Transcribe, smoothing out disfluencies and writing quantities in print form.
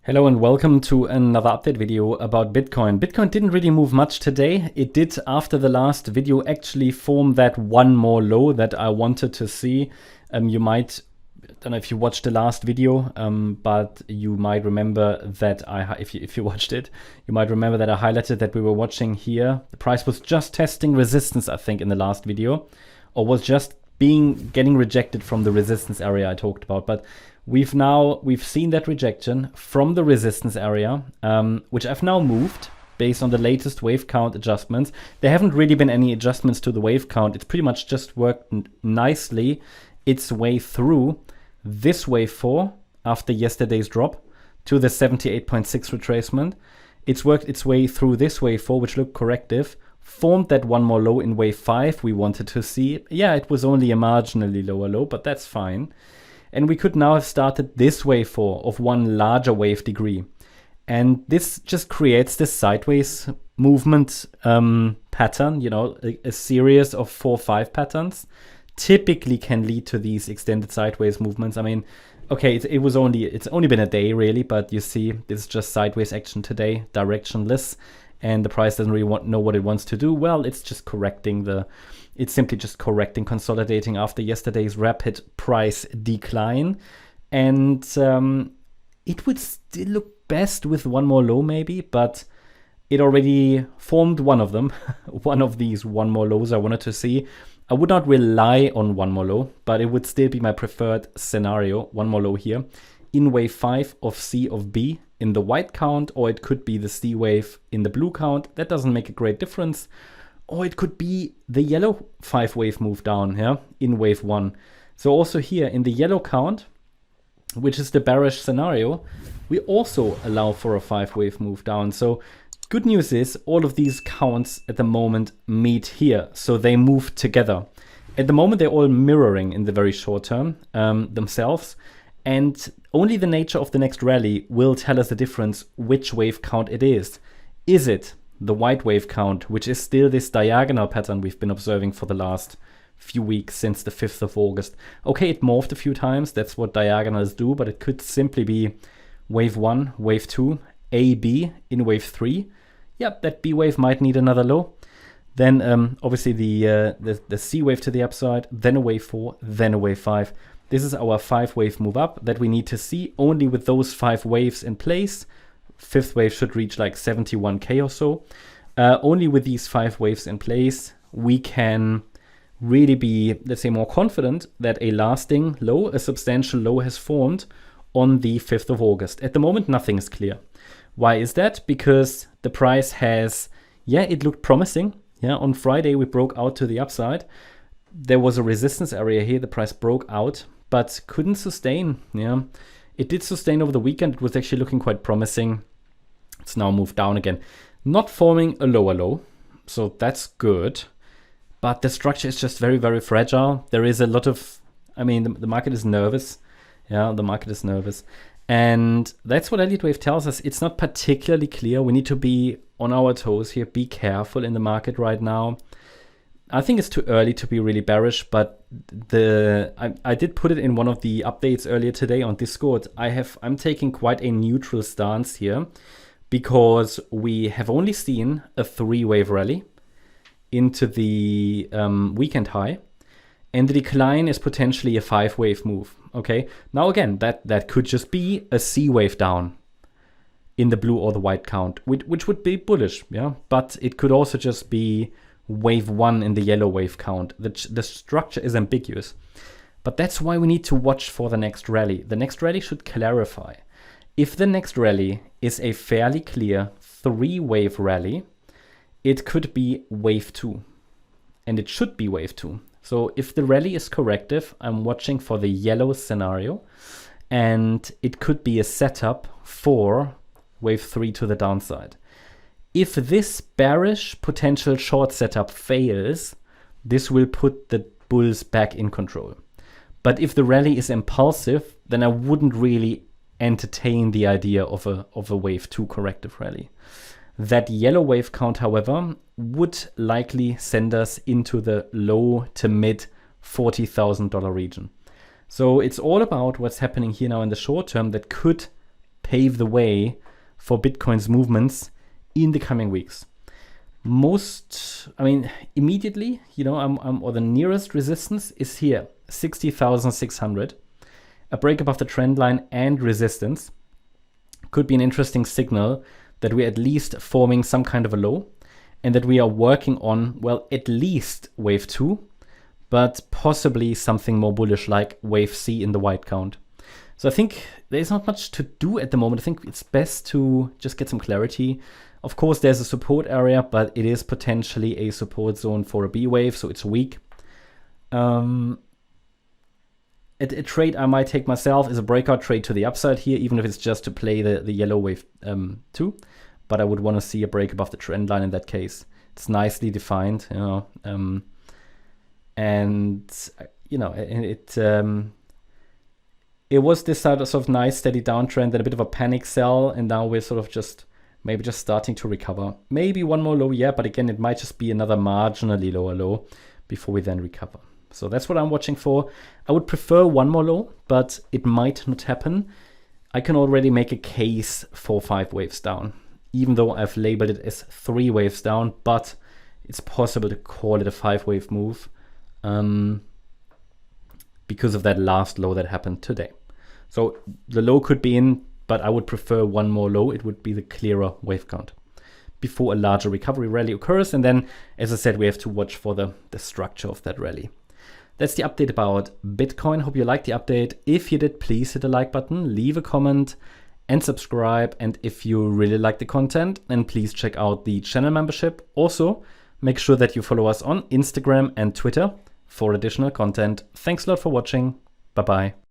Hello and welcome to another update video about Bitcoin. Bitcoin didn't really move much today. It did, after the last video, actually form that one more low that I wanted to see. You might, I don't know if you watched the last video, but you might remember that if you watched it, you might remember that I highlighted that we were watching here. The price was just testing resistance, I think, in the last video, or was just getting rejected from the resistance area I talked about. But we've seen that rejection from the resistance area, which I've now moved based on the latest wave count adjustments. There haven't really been any adjustments to the wave count. It's pretty much just worked nicely its way through this wave 4 after yesterday's drop to the 78.6 retracement. It's worked its way through this wave 4, which looked corrective, formed that one more low in wave 5 we wanted to see. Yeah, it was only a marginally lower low, but that's fine. And we could now have started this wave 4 of one larger wave degree. And this just creates this sideways movement pattern, you know, a series of 4 or 5 patterns typically can lead to these extended sideways movements. I mean, okay, it's only been a day really, but you see this is just sideways action today, directionless, and the price doesn't really know what it wants to do. Well, it's simply just correcting, consolidating after yesterday's rapid price decline. And it would still look best with one more low maybe, but it already formed one of them, one of these one more lows I wanted to see. I would not rely on one more low, but it would still be my preferred scenario, one more low here, in wave 5 of C of B in the white count, or it could be the C wave in the blue count. That doesn't make a great difference. Or it could be the yellow 5 wave move down here in wave 1. So also here in the yellow count, which is the bearish scenario, we also allow for a 5 wave move down. So good news is all of these counts at the moment meet here. So they move together. At the moment, they're all mirroring in the very short term themselves. And only the nature of the next rally will tell us the difference which wave count it is. Is it the white wave count, which is still this diagonal pattern we've been observing for the last few weeks since the 5th of August? Okay, it morphed a few times. That's what diagonals do, but it could simply be wave 1, wave 2, AB in wave 3. Yep, that B wave might need another low. Then obviously the C wave to the upside, then a wave 4, then a wave 5. This is our 5 wave move up that we need to see. Only with those 5 waves in place, 5th wave should reach like 71K or so. Only with these 5 waves in place, we can really be, let's say, more confident that a lasting low, a substantial low has formed on the 5th of August. At the moment, nothing is clear. Why is that? Because the price has, yeah, it looked promising. Yeah, on Friday, we broke out to the upside. There was a resistance area here. The price broke out, but couldn't sustain. Yeah, it did sustain over the weekend. It was actually looking quite promising. It's now moved down again, not forming a lower low. So that's good. But the structure is just very, very fragile. There is a lot of, I mean, the market is nervous. Yeah, the market is nervous. And that's what Elliott Wave tells us. It's not particularly clear. We need to be on our toes here. Be careful in the market right now. I think it's too early to be really bearish, but I did put it in one of the updates earlier today on Discord. I'm taking quite a neutral stance here because we have only seen a 3-wave rally into the weekend high, and the decline is potentially a 5-wave move. Okay, now again, that could just be a C wave down in the blue or the white count, which would be bullish, yeah. But it could also just be wave 1 in the yellow wave count. The structure is ambiguous, but that's why we need to watch for the next rally. The next rally should clarify. If the next rally is a fairly clear 3-wave rally, it could be wave 2, and it should be wave 2. So if the rally is corrective, I'm watching for the yellow scenario, and it could be a setup for wave 3 to the downside. If this bearish potential short setup fails, this will put the bulls back in control. But if the rally is impulsive, then I wouldn't really entertain the idea of a wave 2 corrective rally. That yellow wave count, however, would likely send us into the low to mid $40,000 region. So it's all about what's happening here now in the short term that could pave the way for Bitcoin's movements in the coming weeks. Immediately, or the nearest resistance is here, 60,600. A break above the trend line and resistance could be an interesting signal that we're at least forming some kind of a low, and that we are working on, well, at least wave 2, but possibly something more bullish like wave C in the white count. So I think there's not much to do at the moment. I think it's best to just get some clarity. Of course, there's a support area, but it is potentially a support zone for a B wave, so it's weak. A trade I might take myself is a breakout trade to the upside here, even if it's just to play the yellow wave 2. But I would want to see a break above the trend line in that case. It's nicely defined, it was this sort of nice steady downtrend, then a bit of a panic sell, and now we're sort of just starting to recover. Maybe one more low, yeah, but again, it might just be another marginally lower low before we then recover. So that's what I'm watching for. I would prefer one more low, but it might not happen. I can already make a case for 5 waves down, even though I've labeled it as 3 waves down, but it's possible to call it a 5-wave move because of that last low that happened today. So the low could be in, but I would prefer one more low. It would be the clearer wave count before a larger recovery rally occurs. And then, as I said, we have to watch for the structure of that rally. That's the update about Bitcoin. Hope you liked the update. If you did, please hit the like button, leave a comment, and subscribe. And if you really like the content, then please check out the channel membership. Also, make sure that you follow us on Instagram and Twitter for additional content. Thanks a lot for watching. Bye-bye.